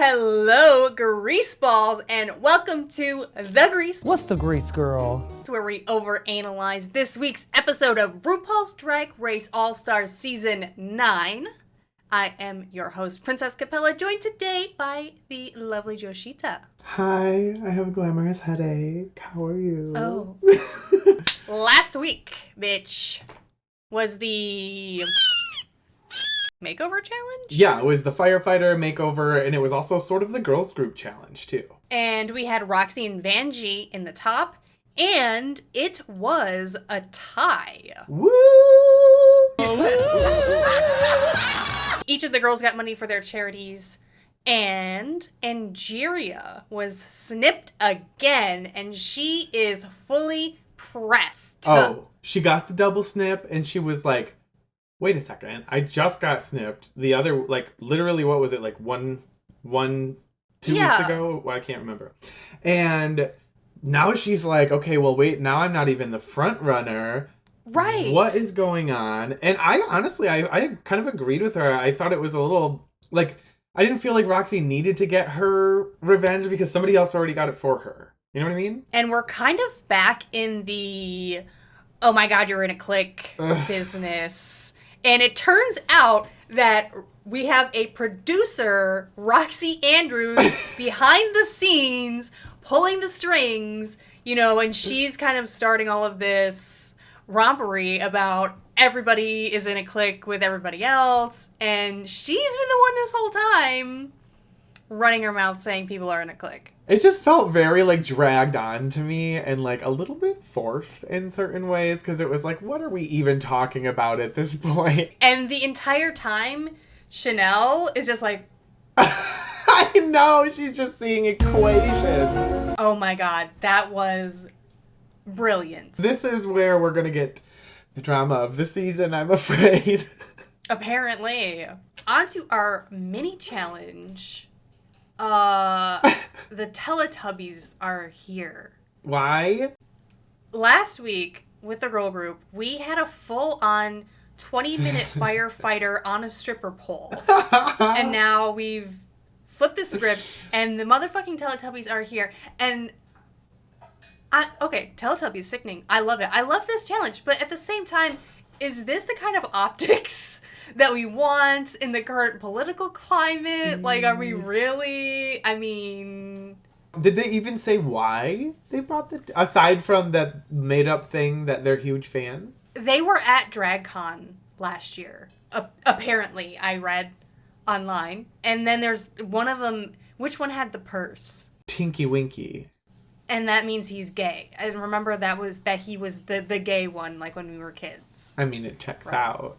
Hello, Greaseballs, and welcome to The Grease. What's the Grease Girl? It's where we overanalyze this week's episode of RuPaul's Drag Race All-Stars Season 9. I am your host, Princess Capella, joined today by the lovely Joshita. Hi, I have a glamorous headache. How are you? Oh. Last week, bitch, was the makeover challenge? Yeah, it was the firefighter makeover, and it was also sort of the girls group challenge, too. And we had Roxxxy and Vanjie in the top, and it was a tie. Woo! Each of the girls got money for their charities, and Angeria was snipped again, and she is fully pressed. Oh, she got the double snip, and she was like, wait a second, I just got snipped. The other, literally, what was it, 2 weeks ago? Well, I can't remember. And now she's like, okay, well, wait, now I'm not even the front runner. Right. What is going on? And I honestly, I kind of agreed with her. I thought it was a little, I didn't feel like Roxxxy needed to get her revenge because somebody else already got it for her. You know what I mean? And we're kind of back in the, oh my god, you're in a clique business. And it turns out that we have a producer, Roxxxy Andrews, behind the scenes, pulling the strings, and she's kind of starting all of this rompery about everybody is in a clique with everybody else. And she's been the one this whole time running her mouth saying people are in a clique. It just felt very, dragged on to me and, a little bit forced in certain ways because it was what are we even talking about at this point? And the entire time, Chanel is just like... I know, she's just seeing equations. Oh my god, that was brilliant. This is where we're going to get the drama of the season, I'm afraid. Apparently. On to our mini challenge. The Teletubbies are here. Why? Last week, with the girl group, we had a full-on 20-minute firefighter on a stripper pole. And now we've flipped the script, and the motherfucking Teletubbies are here. And, Teletubbies, sickening. I love it. I love this challenge, but at the same time, is this the kind of optics that we want in the current political climate? Are we really? I mean... Did they even say why they brought aside from that made-up thing that they're huge fans? They were at DragCon last year. Apparently, I read online. And then there's one of them, which one had the purse? Tinky Winky. And that means he's gay. I remember that he was the gay one, when we were kids. I mean, it checks out.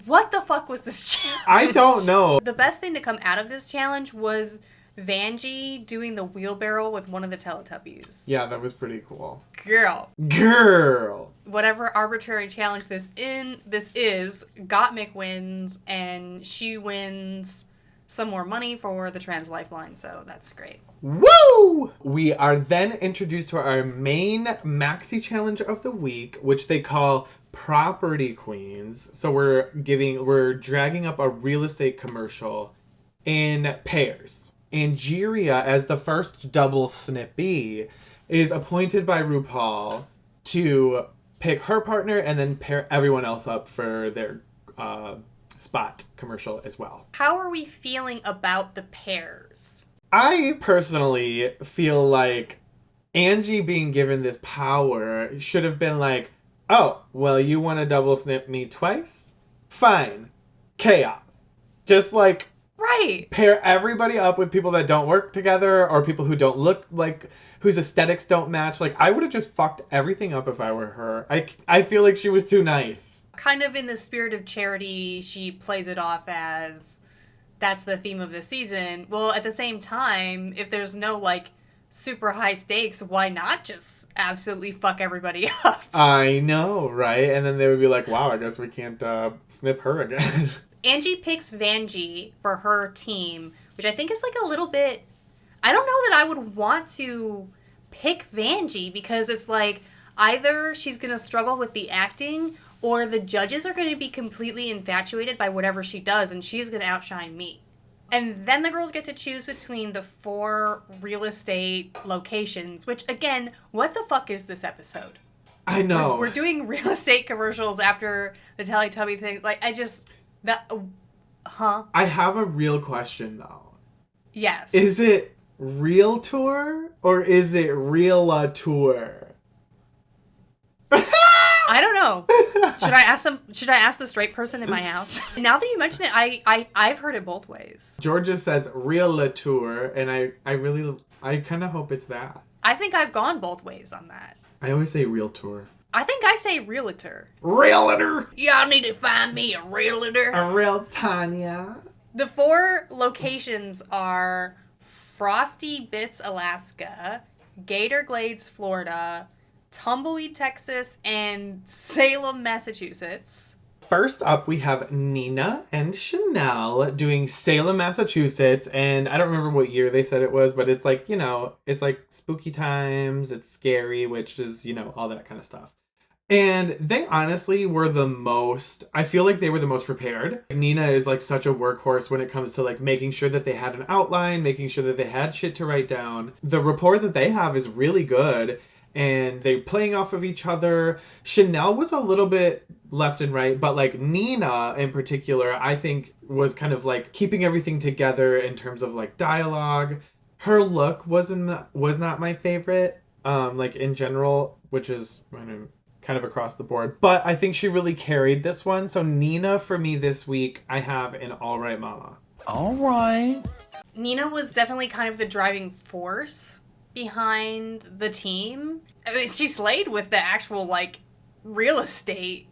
What the fuck was this challenge? I don't know. The best thing to come out of this challenge was Vanjie doing the wheelbarrow with one of the Teletubbies. Yeah, that was pretty cool. Girl. Whatever arbitrary challenge this is, Gottmik wins, and she wins some more money for the Trans Lifeline, so that's great. Woo! We are then introduced to our main maxi challenge of the week, which they call Property Queens. So we're dragging up a real estate commercial in pairs. Angeria, as the first double snippy, is appointed by RuPaul to pick her partner and then pair everyone else up for their spot commercial as well. How are we feeling about the pairs? I personally feel like Angie being given this power should have been like, oh, well, you want to double snip me twice? Fine. Chaos. Just right. Pair everybody up with people that don't work together or people who don't look whose aesthetics don't match. I would have just fucked everything up if I were her. I feel like she was too nice. Kind of in the spirit of charity, she plays it off as that's the theme of the season. Well, at the same time, if there's no, super high stakes, why not just absolutely fuck everybody up? I know, right? And then they would be like, wow, I guess we can't snip her again. Angie picks Vanjie for her team, which I think is a little bit... I don't know that I would want to pick Vanjie because it's either she's going to struggle with the acting or the judges are going to be completely infatuated by whatever she does and she's going to outshine me. And then the girls get to choose between the 4 real estate locations, which, again, what the fuck is this episode? I know. We're doing real estate commercials after the Teletubby thing. Like, I have a real question, though. Yes. Is it realtor or is it realtor? I don't know. Should I ask the straight person in my house? Now that you mention it, I've heard it both ways. Georgia says realtor, and I kind of hope it's that. I think I've gone both ways on that. I always say realtor. I think I say realtor. Realtor! Y'all need to find me a realtor. A real Tanya. The 4 locations are Frosty Bits, Alaska, Gator Glades, Florida, Tumbleweed, Texas, and Salem, Massachusetts. First up, we have Nina and Chanel doing Salem, Massachusetts, and I don't remember what year they said it was, but it's like, it's like spooky times, it's scary, which is, all that kind of stuff. And they honestly were I feel like they were the most prepared. Nina is like such a workhorse when it comes to like making sure that they had an outline, making sure that they had shit to write down. The rapport that they have is really good. And they're playing off of each other. Chanel was a little bit left and right, but like Nina in particular, I think was kind of like keeping everything together in terms of like dialogue. Her look was not my favorite, like in general, which is kind of across the board. But I think she really carried this one. So Nina for me this week, I have an All Right Mama. All right. Nina was definitely kind of the driving force behind the team. I mean, she slayed with the actual like real estate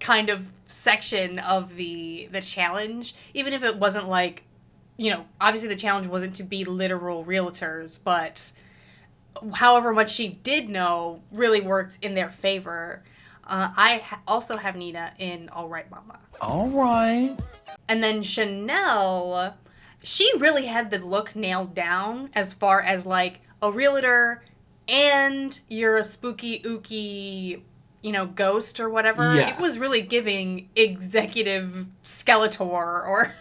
kind of section of the challenge, even if it wasn't like, obviously the challenge wasn't to be literal realtors, but however much she did know really worked in their favor. I also have Nina in All Right Mama. All right. And then Chanel, she really had the look nailed down as far as like a realtor and you're a spooky, ooky, ghost or whatever. Yes. It was really giving executive Skeletor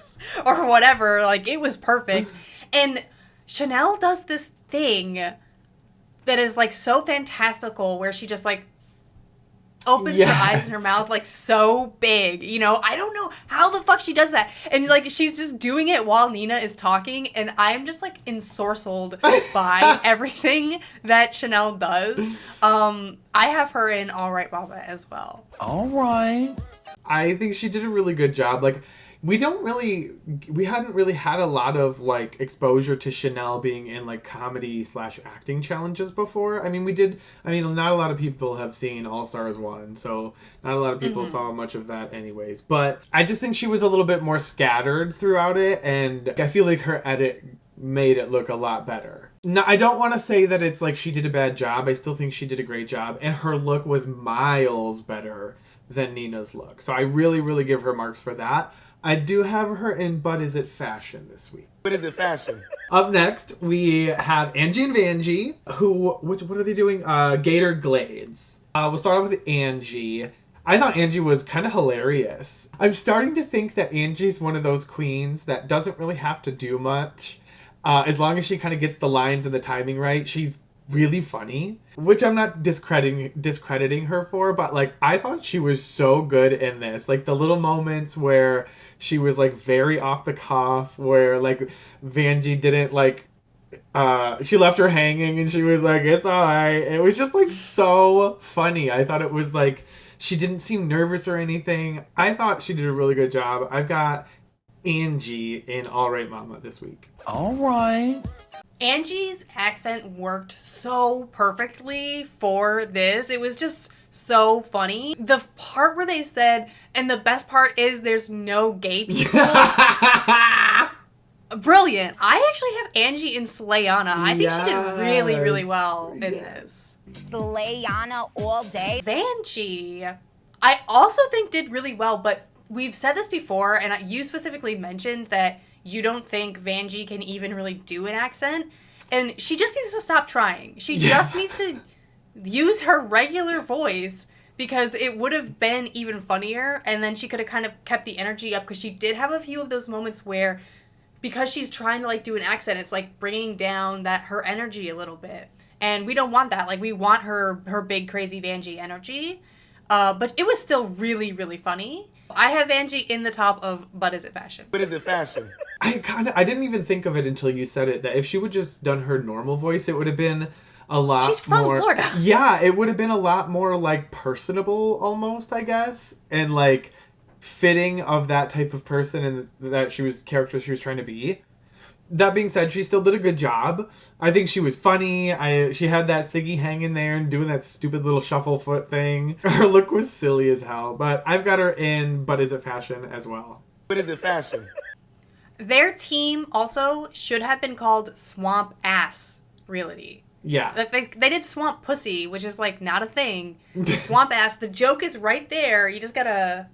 or whatever. Like, it was perfect. And Chanel does this thing that is like so fantastical where she just like opens her eyes and her mouth like so big, I don't know how the fuck she does that, and like she's just doing it while Nina is talking, and I'm just like ensorcelled by everything that Chanel does. I have her in All Right Mama as well. All right. I think she did a really good job. Like, we hadn't really had a lot of like exposure to Chanel being in like comedy / acting challenges before. I mean, not a lot of people have seen All Stars 1, so not a lot of people saw much of that anyways. But I just think she was a little bit more scattered throughout it, and I feel like her edit made it look a lot better. Now, I don't want to say that it's like she did a bad job. I still think she did a great job, and her look was miles better than Nina's look. So I really, really give her marks for that. I do have her in But Is It Fashion this week. But is it fashion? Up next, we have Angie and Vanjie, what are they doing? Gator Glades. We'll start off with Angie. I thought Angie was kind of hilarious. I'm starting to think that Angie's one of those queens that doesn't really have to do much. As long as she kind of gets the lines and the timing right, she's really funny, which I'm not discrediting her for, but like I thought she was so good in this. Like the little moments where she was like very off the cuff, where like Vanjie didn't like she left her hanging and she was like, it's alright. It was just like so funny. I thought it was like she didn't seem nervous or anything. I thought she did a really good job. I've got Angie in All Right Mama this week. All right. Angie's accent worked so perfectly for this. It was just so funny. The part where they said, and the best part is there's no gay people. Brilliant. I actually have Angie in Slayana. I think she did really, really well in this. Slayana all day. Vanjie, I also think did really well, but we've said this before, and you specifically mentioned that you don't think Vanjie can even really do an accent, and she just needs to stop trying. She just needs to use her regular voice, because it would have been even funnier, and then she could have kind of kept the energy up, because she did have a few of those moments where because she's trying to, like, do an accent, it's, like, bringing down her energy a little bit. And we don't want that. Like, we want her big, crazy Vanjie energy. But it was still really, really funny. I have Vanjie in the top of But Is It Fashion? But is it fashion? I didn't even think of it until you said it, that if she would just done her normal voice, it would have been a lot more... She's from Florida. Yeah, it would have been a lot more, like, personable, almost, I guess. And, like, fitting of that type of person and that character she was trying to be. That being said, she still did a good job. I think she was funny. She had that Siggy hanging there and doing that stupid little shuffle foot thing. Her look was silly as hell. But I've got her in But Is It Fashion as well. But is it fashion? Their team also should have been called Swamp Ass Reality. Yeah. Like they did Swamp Pussy, which is, like, not a thing. Swamp Ass, the joke is right there. You just gotta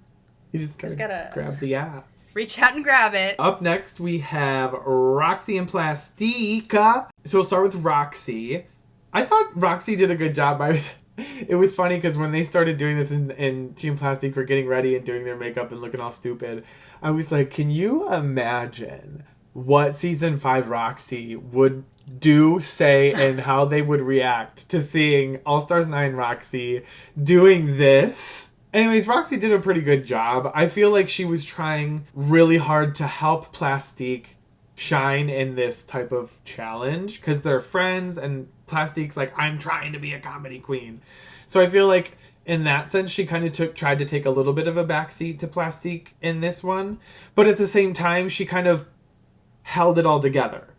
grab the ass. Reach out and grab it. Up next, we have Roxxxy and Plastica. So we'll start with Roxxxy. I thought Roxxxy did a good job. It was funny because when they started doing this and she and Plastique were getting ready and doing their makeup and looking all stupid, I was like, can you imagine what season 5 Roxxxy would do, say, and how they would react to seeing All Stars 9 Roxxxy doing this? Anyways, Roxxxy did a pretty good job. I feel like she was trying really hard to help Plastique shine in this type of challenge because they're friends and Plastique's like, I'm trying to be a comedy queen. So I feel like in that sense, she kind of tried to take a little bit of a backseat to Plastique in this one. But at the same time, she kind of held it all together,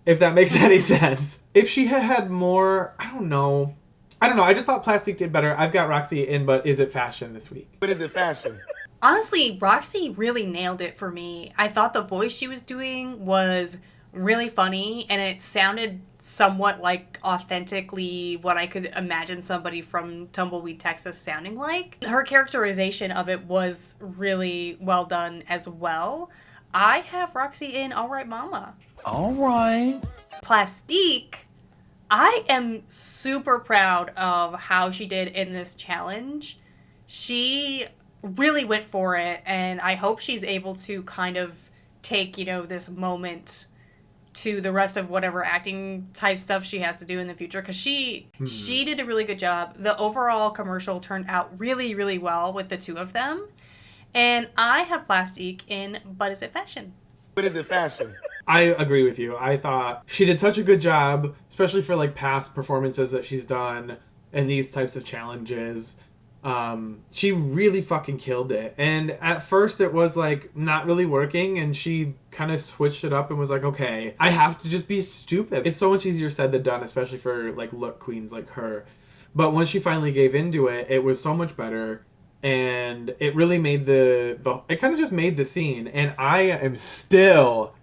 if that makes any sense. If she had more, I don't know. I just thought Plastique did better. I've got Roxxxy in But Is It Fashion this week. But is it fashion? Honestly, Roxxxy really nailed it for me. I thought the voice she was doing was really funny, and it sounded somewhat like authentically what I could imagine somebody from Tumbleweed, Texas sounding like. Her characterization of it was really well done as well. I have Roxxxy in All Right Mama. All right. Plastique, I am super proud of how she did in this challenge. She really went for it, and I hope she's able to kind of take, this moment to the rest of whatever acting type stuff she has to do in the future, because she did a really good job. The overall commercial turned out really, really well with the two of them, and I have Plastique in But Is It Fashion? But is it fashion? I agree with you. I thought she did such a good job, especially for like past performances that she's done in these types of challenges. She really fucking killed it. And at first it was like not really working, and she kind of switched it up and was like, okay, I have to just be stupid. It's so much easier said than done, especially for like look queens like her. But once she finally gave into it, it was so much better. And it really made it kind of just made the scene. And I am still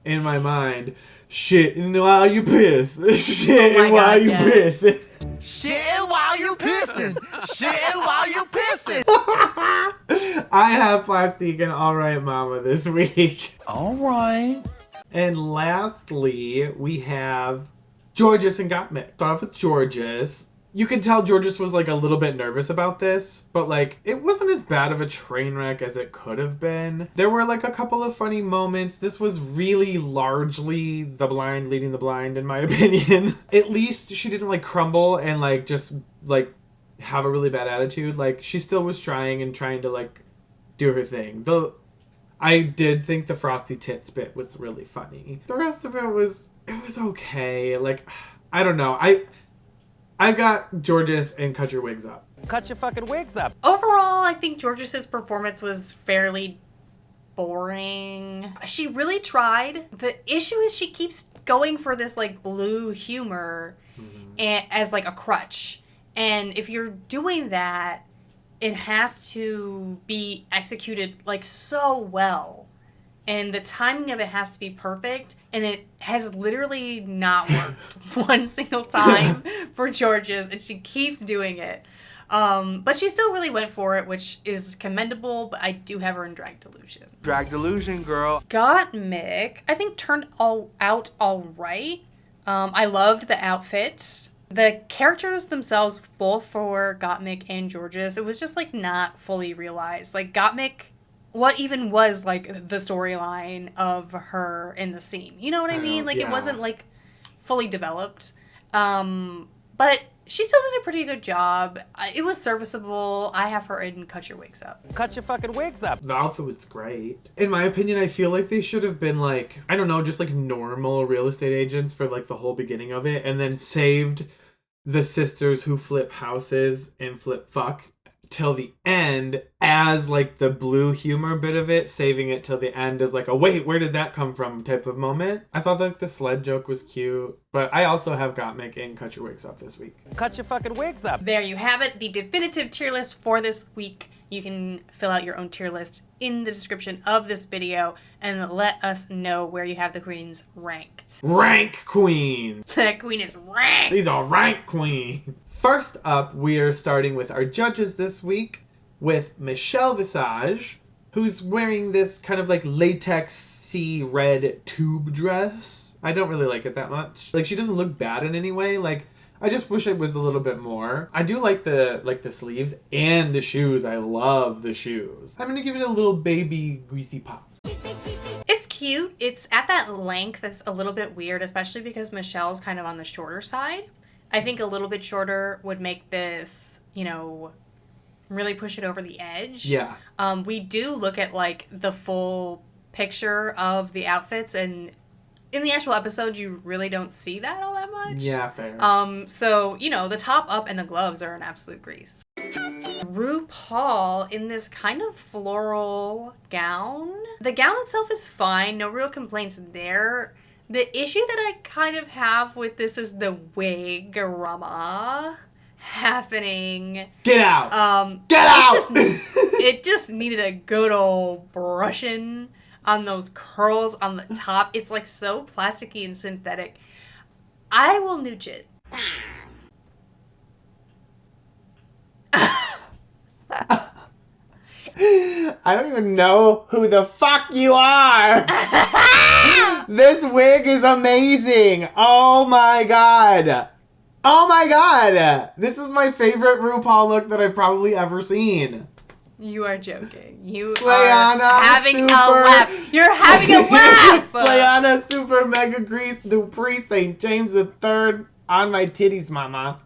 in my mind shitting while you piss. Shitting while you piss. Shitting while you pissing. Shitting while you pissing. I have Plastique and All Right Mama this week. All right. And lastly, we have Georges and Gottmik. Start off with Georges. You can tell Georges was like a little bit nervous about this, but like it wasn't as bad of a train wreck as it could have been. There were like a couple of funny moments. This was really largely the blind leading the blind, in my opinion. At least she didn't like crumble and like just like have a really bad attitude. Like she still was trying to like do her thing. I did think the Frosty Tits bit was really funny. The rest of it was okay. Like I don't know. I got Georges and Cut Your Wigs Up. Cut your fucking wigs up. Overall, I think Georges' performance was fairly boring. She really tried. The issue is she keeps going for this like blue humor as like a crutch. And if you're doing that, it has to be executed like so well. And the timing of it has to be perfect, and it has literally not worked one single time for Georges, and she keeps doing it. But she still really went for it, which is commendable, but I do have her in Drag Delusion. Drag Delusion, girl. Gottmik, I think, turned out all right. I loved the outfits. The characters themselves, both for Gottmik and Georges, it was just, like, not fully realized. Like, Gottmik what even was like the storyline of her in the scene. You know what I mean? Like, it wasn't like fully developed. But she still did a pretty good job. It was serviceable. I have her in Cut Your Wigs Up. Cut your fucking wigs up. The outfit was great. In my opinion, I feel like they should have been like, I don't know, just like normal real estate agents for like the whole beginning of it, and then saved the sisters who flip houses and flip fuck till the end as like the blue humor bit of it, saving it till the end as like a wait, where did that come from type of moment. I thought like the sled joke was cute, but I also have Gottmik in Cut Your Wigs Up this week. Cut your fucking wigs up. There you have it, the definitive tier list for this week. You can fill out your own tier list in the description of this video and let us know where you have the queens ranked. Rank queen! That queen is ranked! These are rank queen! First up, we are starting with our judges this week with Michelle Visage, who's wearing this kind of like latex-y red tube dress. I don't really like it that much. Like, she doesn't look bad in any way. Like, I just wish it was a little bit more. I do like the sleeves and the shoes. I love the shoes. I'm gonna give it a little baby greasy pop. It's cute. It's at that length that's a little bit weird, especially because Michelle's kind of on the shorter side. I think a little bit shorter would make this, you know, really push it over the edge. Yeah. We do look at, like, the full picture of the outfits, and in the actual episode, you really don't see that all that much. Yeah, fair. So, you know, the top up and the gloves are an absolute grease. RuPaul in this kind of floral gown. The gown itself is fine. No real complaints there. The issue that I kind of have with this is the wig-rama happening. Get out! Get It out! it just needed a good old brushing on those curls on the top. It's like so plasticky and synthetic. I will nooch it. I don't even know who the fuck you are. This wig is amazing. Oh my god. Oh my god. This is my favorite RuPaul look that I've probably ever seen. You are joking. You Slayana are having super, a laugh. You're having a laugh. Slayana Super Mega Grease Dupree St. James III on my titties, mama.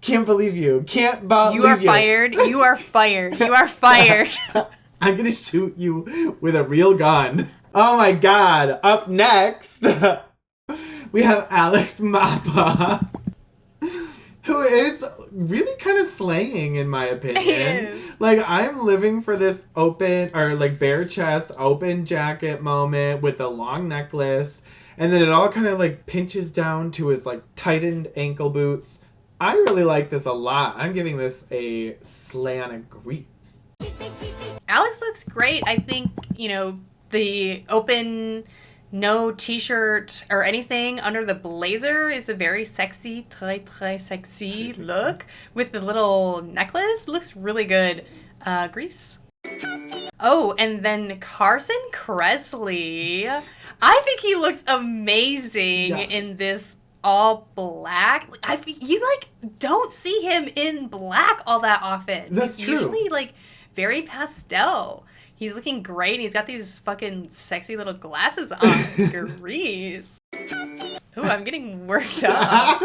Can't believe you. Can't believe you. You are fired. You are fired. You are fired. I'm gonna shoot you with a real gun. Oh my god. Up next, we have Alex Mappa, who is really kind of slaying in my opinion. He is. Like, I'm living for this open, or like bare chest, open jacket moment with a long necklace. And then it all kind of like pinches down to his like tightened ankle boots. I really like this a lot. I'm giving this a slay on a grease. Alex looks great. I think, you know, the open, no t-shirt or anything under the blazer is a very sexy, très sexy look. With the little necklace, looks really good. Grease. Oh, and then Carson Kressley. I think he looks amazing in this all black. You like don't see him in black all that often. That's He's true. Usually like very pastel. He's looking great. He's got these fucking sexy little glasses on. Grease. Ooh, I'm getting worked up.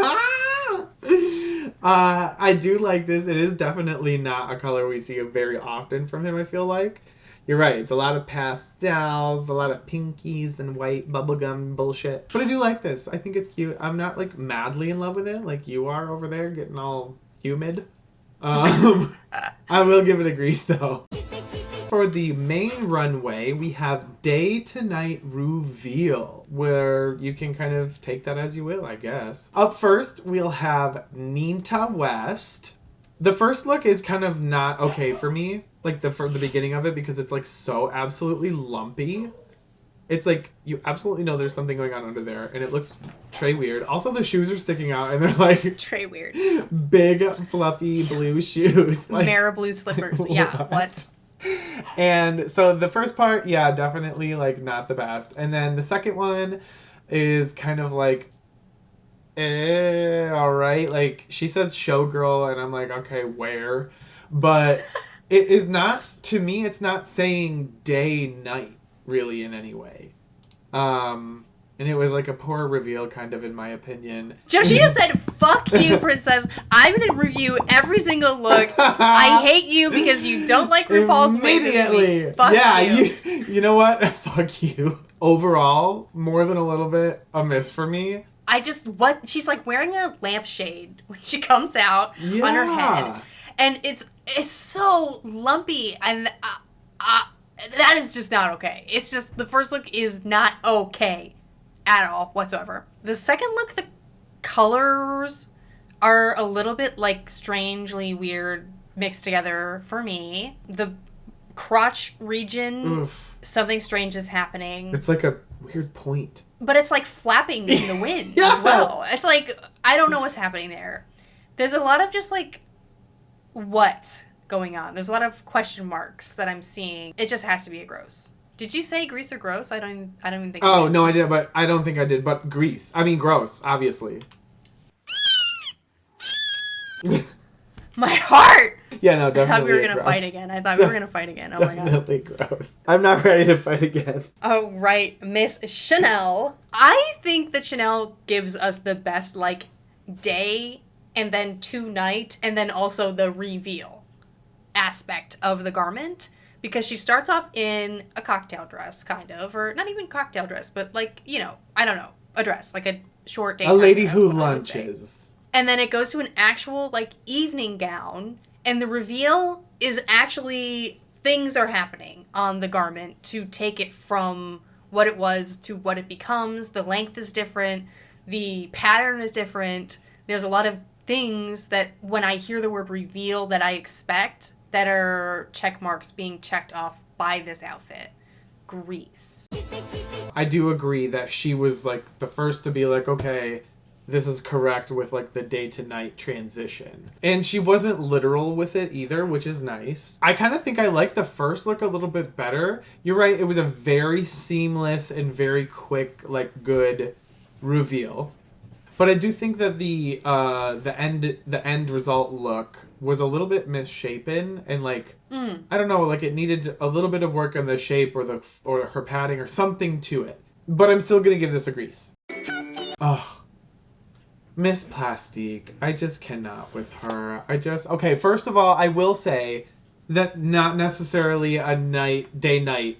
I do like this. It is definitely not a color we see very often from him, I feel like. You're right. It's a lot of pastels, a lot of pinkies and white bubblegum bullshit. But I do like this. I think it's cute. I'm not like madly in love with it like you are over there getting all humid. I will give it a grease though. For the main runway, we have Day to Night Reveal, where you can kind of take that as you will, I guess. Up first, we'll have Ninta West. The first look is kind of not okay for me, like the beginning of it, because it's like so absolutely lumpy. It's like you absolutely know there's something going on under there, and it looks très weird. Also, the shoes are sticking out, and they're like Très weird. big, fluffy blue shoes. Like, Mara blue slippers. Yeah, what? And so the first part, yeah, definitely like not the best. And then the second one is kind of like, all right. Like she says showgirl, and I'm like, okay, where? But it is not, to me, it's not saying day, night, really, in any way. And it was like a poor reveal, kind of, in my opinion. Joshita said, fuck you, princess. I'm going to review every single look. I hate you because you don't like RuPaul's wig this week. Fuck you. You know what? Fuck you. Overall, more than a little bit, a miss for me. She's like wearing a lampshade when she comes out on her head. And it's so lumpy, and that is just not okay. It's just, the first look is not okay at all whatsoever. The second look, the colors are a little bit like strangely weird mixed together for me. The crotch region, something strange is happening. It's like a weird point. But it's like flapping in the wind as well. It's like, I don't know what's happening there. There's a lot of just like, what's going on? There's a lot of question marks that I'm seeing. It just has to be a gross. Did you say grease or gross? I don't even think. Oh, no, I did, but I don't think I did. But grease. I mean, gross, obviously. My heart! Yeah, no, definitely. I thought we were going to gross. fight again. Oh my god. Definitely gross. I'm not ready to fight again. Oh, right. Miss Chanel. I think that Chanel gives us the best, like, day and then to night and then also the reveal aspect of the garment. Because she starts off in a cocktail dress, kind of. Or not even cocktail dress, but, like, you know, I don't know. A dress. Like a short daytime A lady dress, who what I would say. lunches. And then it goes to an actual, like, evening gown. And the reveal is actually things are happening on the garment to take it from what it was to what it becomes. The length is different. The pattern is different. There's a lot of things that when I hear the word reveal that I expect that are check marks being checked off by this outfit. Grease. I do agree that she was, like, the first to be like, okay, this is correct with, like, the day to night transition. And she wasn't literal with it either, which is nice. I kind of think I like the first look a little bit better. You're right, it was a very seamless and very quick, like, good reveal. But I do think that the end result look was a little bit misshapen and, like, I don't know, like, it needed a little bit of work on the shape or her padding or something to it. But I'm still gonna give this a grease. Oh, Miss Plastique, I just cannot with her. Okay, first of all, I will say that not necessarily a day-night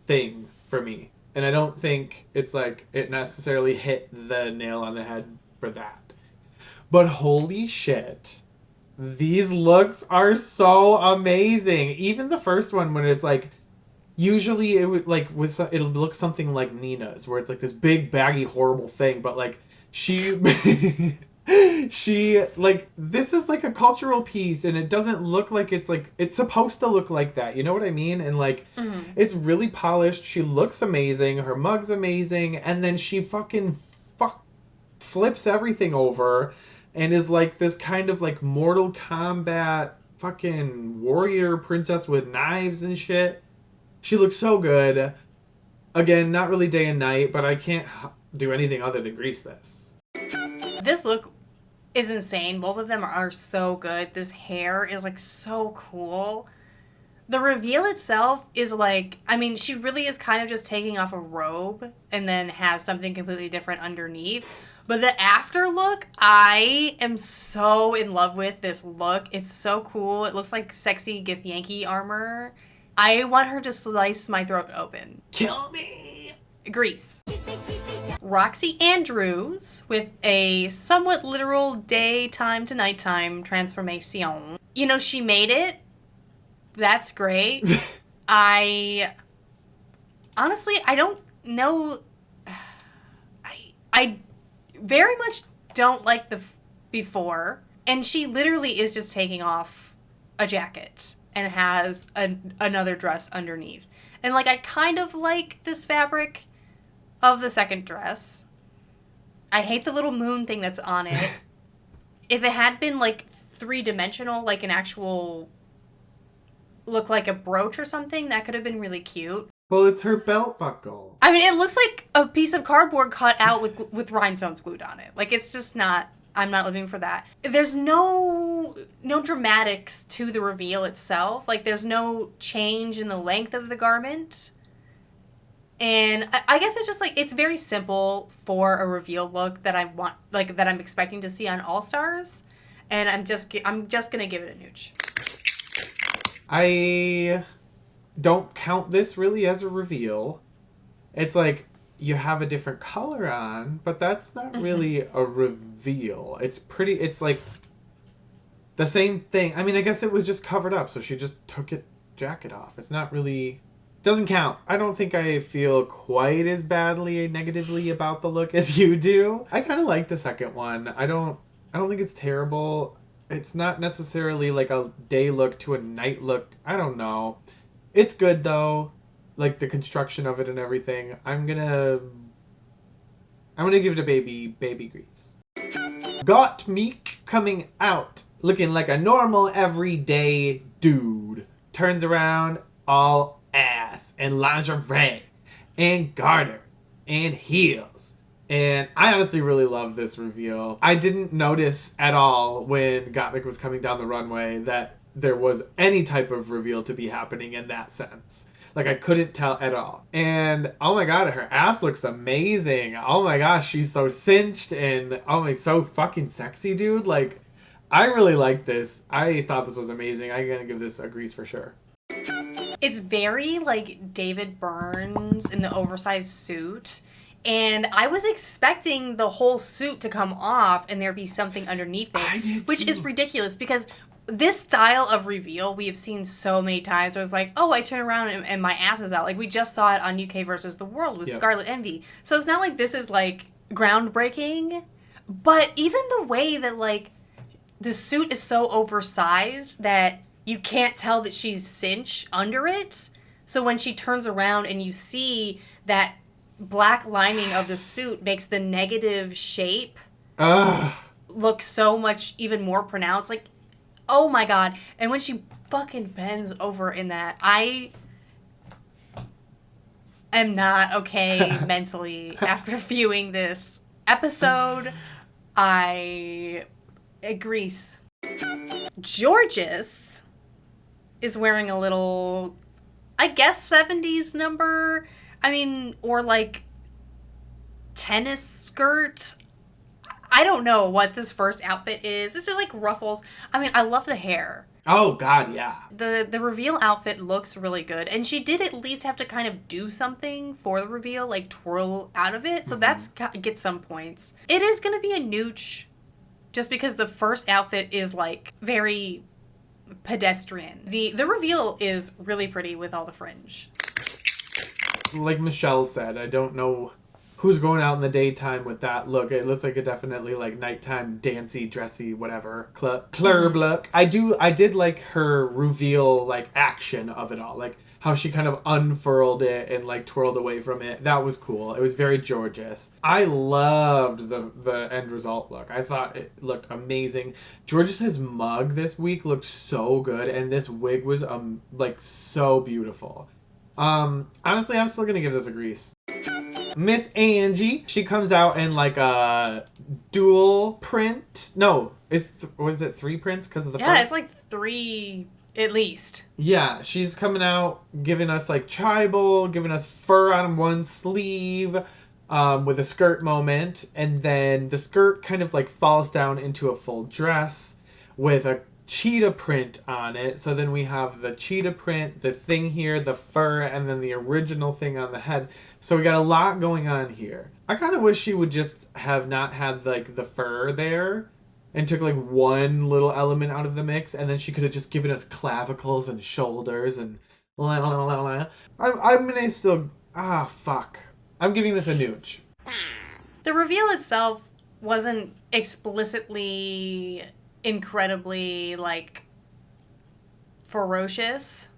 thing for me. And I don't think it's like it necessarily hit the nail on the head for that. But holy shit, these looks are so amazing. Even the first one, when it's like, usually it would like it'll look something like Nina's, where it's like this big baggy horrible thing, but like she like, this is like a cultural piece and it doesn't look like it's supposed to look like that, you know what I mean? And like it's really polished. She looks amazing, her mug's amazing, and then she fucking flips everything over and is like this kind of like Mortal Kombat fucking warrior princess with knives and shit. She looks so good. Again, not really day and night, but I can't do anything other than grease this. This look is insane. Both of them are so good. This hair is like so cool. The reveal itself is like, I mean, she really is kind of just taking off a robe and then has something completely different underneath. But the after look, I am so in love with this look. It's so cool. It looks like sexy Githyanki armor. I want her to slice my throat open. Kill me! Grease. Roxxxy Andrews with a somewhat literal daytime to nighttime transformation. You know, she made it. That's great. Honestly, I don't know. I very much don't like the before. And she literally is just taking off a jacket and has another dress underneath. And like, I kind of like this fabric of the second dress. I hate the little moon thing that's on it. If it had been like 3-dimensional, like an actual look like a brooch or something, that could have been really cute. Well, it's her belt buckle. I mean, it looks like a piece of cardboard cut out with rhinestones glued on it. Like, it's just not I'm not living for that. There's no dramatics to the reveal itself. Like, there's no change in the length of the garment. And I guess it's just like, it's very simple for a reveal look that I want, like, that I'm expecting to see on All Stars. And I'm just gonna give it a nooch. I don't count this really as a reveal. It's like, you have a different color on, but that's not really a reveal. It's like the same thing. I mean, I guess it was just covered up, so she just took it jacket off. It's not really, doesn't count. I don't think I feel quite as badly negatively about the look as you do. I kind of like the second one. I don't think it's terrible. It's not necessarily like a day look to a night look. I don't know. It's good though. Like the construction of it and everything. I'm gonna give it a baby grease. Got Meek coming out looking like a normal everyday dude. Turns around all ass and lingerie and garter and heels. And I honestly really love this reveal. I didn't notice at all when Gottmik was coming down the runway that there was any type of reveal to be happening in that sense. Like, I couldn't tell at all. And, oh my god, her ass looks amazing. Oh my gosh, she's so cinched and, oh my, so fucking sexy, dude. Like, I really like this. I thought this was amazing. I'm gonna give this a grease for sure. It's very, like, David Burns in the oversized suit. And I was expecting the whole suit to come off and there be something underneath it. Which is ridiculous because this style of reveal we have seen so many times where it's like, oh, I turn around and my ass is out. Like, we just saw it on UK versus the World with Scarlet Envy. So it's not like this is, like, groundbreaking. But even the way that, like, the suit is so oversized that you can't tell that she's cinched under it. So when she turns around and you see that black lining of the suit makes the negative shape look so much even more pronounced. Like, oh my god. And when she fucking bends over in that, I am not okay mentally after viewing this episode. I grease. Georges is wearing a little, I guess, 70s number. I mean, or like tennis skirt. I don't know what this first outfit is. It's just like ruffles. I mean, I love the hair. Oh god, yeah. The reveal outfit looks really good. And she did at least have to kind of do something for the reveal, like twirl out of it. So that's gets some points. It is going to be a nooch just because the first outfit is like very pedestrian. The reveal is really pretty with all the fringe. Like Michelle said, I don't know who's going out in the daytime with that look. It looks like a definitely like nighttime dancey, dressy, whatever club look. I did like her reveal, like action of it all, like how she kind of unfurled it and like twirled away from it. That was cool. It was very Georges. I loved the end result look. I thought it looked amazing. Georges' mug this week looked so good, and this wig was like so beautiful. Honestly, I'm still gonna give this a grease. Miss Angie, she comes out in like a dual print. No, was it 3 prints because of the front? It's like 3 at least. Yeah, she's coming out giving us like tribal, giving us fur on one sleeve, with a skirt moment, and then the skirt kind of like falls down into a full dress with a cheetah print on it. So then we have the cheetah print, the thing here, the fur, and then the original thing on the head. So we got a lot going on here. I kind of wish she would just have not had like the fur there and took like one little element out of the mix, and then she could have just given us clavicles and shoulders and la la la la. I'm gonna still fuck. I'm giving this a nooch. The reveal itself wasn't explicitly incredibly like ferocious,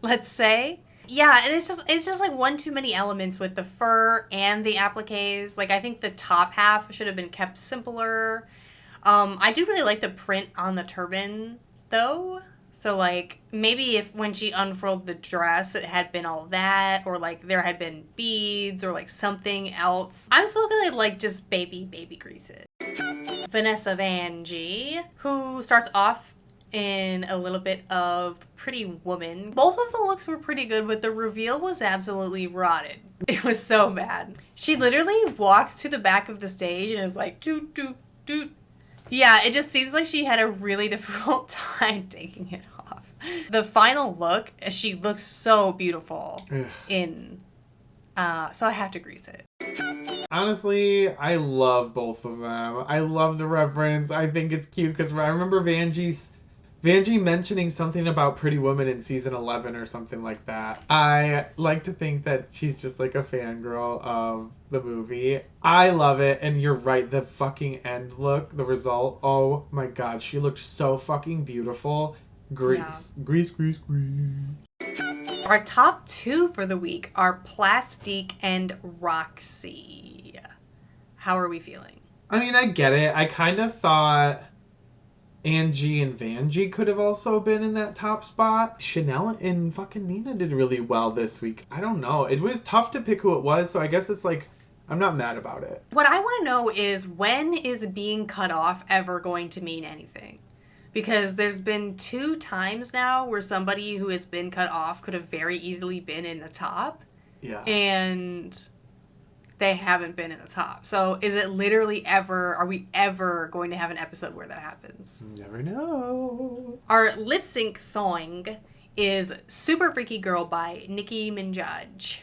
let's say. Yeah, and it's just like one too many elements with the fur and the appliques. Like, I think the top half should have been kept simpler. I do really like the print on the turban though. So like maybe if when she unfurled the dress it had been all that, or like there had been beads or like something else. I'm still gonna like just baby grease it. Vanessa Vanjie, who starts off in a little bit of Pretty Woman. Both of the looks were pretty good, but the reveal was absolutely rotted. It was so bad. She literally walks to the back of the stage and is like, doot, doot, doot. Yeah, it just seems like she had a really difficult time taking it off. The final look, she looks so beautiful in, so I have to grease it. Honestly, I love both of them. I love the reference. I think it's cute because I remember Vanjie mentioning something about Pretty Woman in season 11 or something like that. I like to think that she's just like a fangirl of the movie. I love it, and you're right, the fucking end look, the result, oh my god, she looked so fucking beautiful. Grease. Yeah. Grease, grease, grease. Our top two for the week are Plastique and Roxxxy. How are we feeling? I mean, I get it. I kind of thought Angie and Vanjie could have also been in that top spot. Chanel and fucking Nina did really well this week. I don't know. It was tough to pick who it was, so I guess it's like, I'm not mad about it. What I want to know is, when is being cut off ever going to mean anything? Because there's been 2 times now where somebody who has been cut off could have very easily been in the top. Yeah. And they haven't been in the top. So is it literally ever, are we ever going to have an episode where that happens? Never know. Our lip sync song is Super Freaky Girl by Nicki Minaj.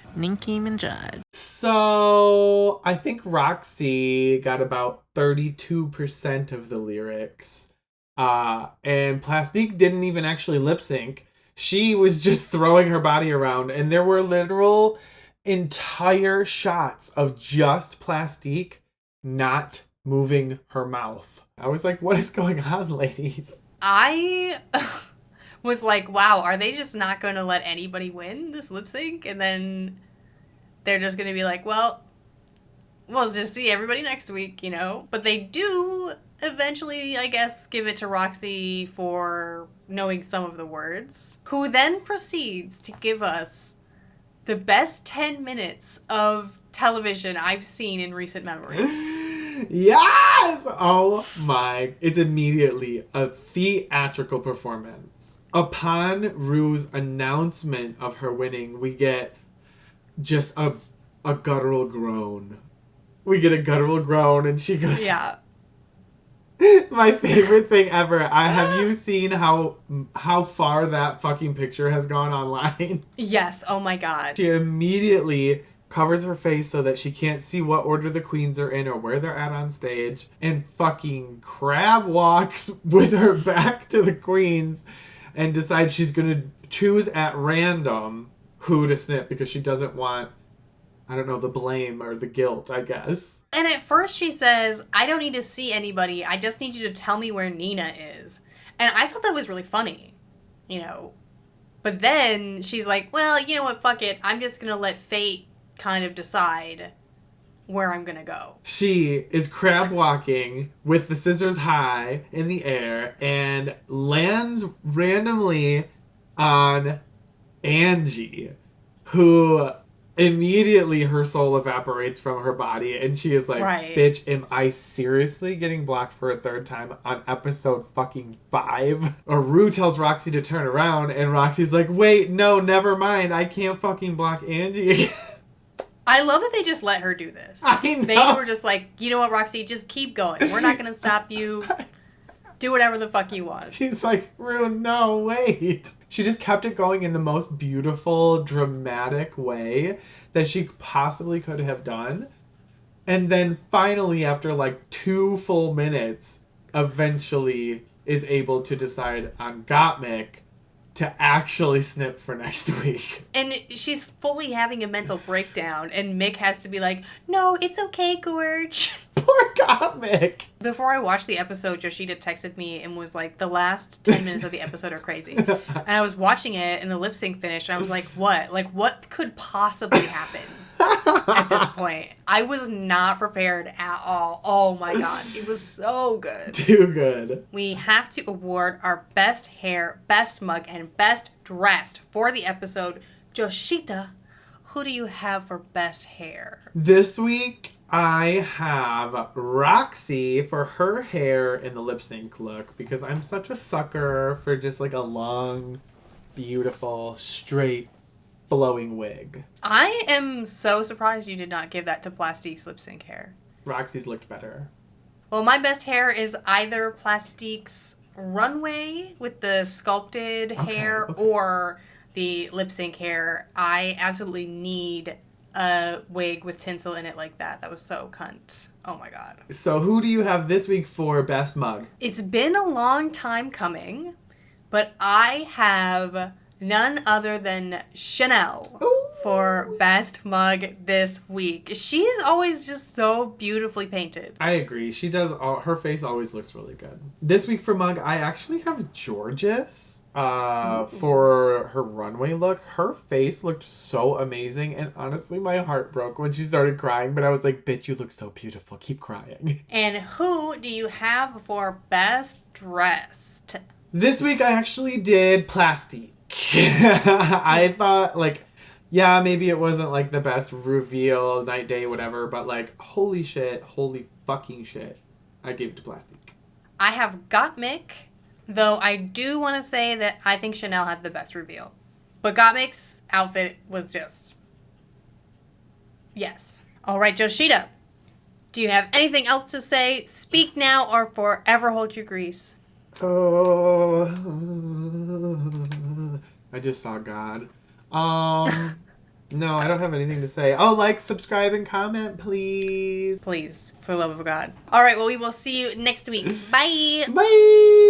So I think Roxxxy got about 32% of the lyrics. And Plastique didn't even actually lip sync. She was just throwing her body around, and there were literal entire shots of just Plastique not moving her mouth. I was like, what is going on, ladies? I was like, wow, are they just not going to let anybody win this lip sync? And then they're just going to be like, well, we'll just see everybody next week, you know? But they do eventually, I guess, give it to Roxxxy for knowing some of the words, who then proceeds to give us the best 10 minutes of television I've seen in recent memory. Yes! Oh my. It's immediately a theatrical performance. Upon Rue's announcement of her winning, we get just a guttural groan. We get a guttural groan, and she goes... Yeah. My favorite thing ever. Have you seen how far that fucking picture has gone online? Yes. Oh my god. She immediately covers her face so that she can't see what order the queens are in or where they're at on stage, and fucking crab walks with her back to the queens and decides she's gonna choose at random who to snip because she doesn't want, I don't know, the blame or the guilt, I guess. And at first she says, I don't need to see anybody. I just need you to tell me where Nina is. And I thought that was really funny, you know. But then she's like, well, you know what, fuck it. I'm just going to let fate kind of decide where I'm going to go. She is crab walking with the scissors high in the air and lands randomly on Angie, who... immediately her soul evaporates from her body, and she is like, right. Bitch, am I seriously getting blocked for a 3rd time on episode fucking 5? Or Rue tells Roxxxy to turn around, and Roxy's like, wait, no, never mind, I can't fucking block Angie again. I love that they just let her do this. I know. They were just like, you know what, Roxxxy, just keep going. We're not going to stop you. Do whatever the fuck you want. She's like, Rue, no, wait. She just kept it going in the most beautiful, dramatic way that she possibly could have done. And then finally, after like 2 full minutes, eventually is able to decide on Gottmik to actually snip for next week. And she's fully having a mental breakdown, and Mick has to be like, no, it's okay, Gorge. Poor Gottmik. Before I watched the episode, Joshita texted me and was like, the last 10 minutes of the episode are crazy. And I was watching it, and the lip sync finished, and I was like, what? Like, what could possibly happen at this point? I was not prepared at all. Oh my god. It was so good. Too good. We have to award our best hair, best mug, and best dressed for the episode. Joshita, who do you have for best hair? This week, I have Roxxxy for her hair in the lip sync look because I'm such a sucker for just like a long, beautiful, straight, flowing wig. I am so surprised you did not give that to Plastique's lip sync hair. Roxy's looked better. Well, my best hair is either Plastique's runway with the sculpted hair okay. or the lip sync hair. I absolutely need a wig with tinsel in it like that. That was so cunt. Oh my god. So who do you have this week for best mug? It's been a long time coming, but I have none other than Chanel for best mug this week. She is always just so beautifully painted. I agree. She does. Her face always looks really good. This week for mug, I actually have Georges for her runway look. Her face looked so amazing, and honestly, my heart broke when she started crying. But I was like, "Bitch, you look so beautiful. Keep crying." And who do you have for best dressed? This week, I actually did Plastique. I thought yeah, maybe it wasn't like the best reveal, night, day, whatever, but like, holy shit, holy fucking shit. I gave it to Plastique. I have Gottmik, though I do want to say that I think Chanel had the best reveal. But Gottmik's outfit was just... yes. All right, Joshita, do you have anything else to say? Speak now or forever hold your grease. Oh, I just saw God. No, I don't have anything to say. Oh, like, subscribe, and comment, please. Please, for the love of God. All right, well, we will see you next week. Bye. Bye.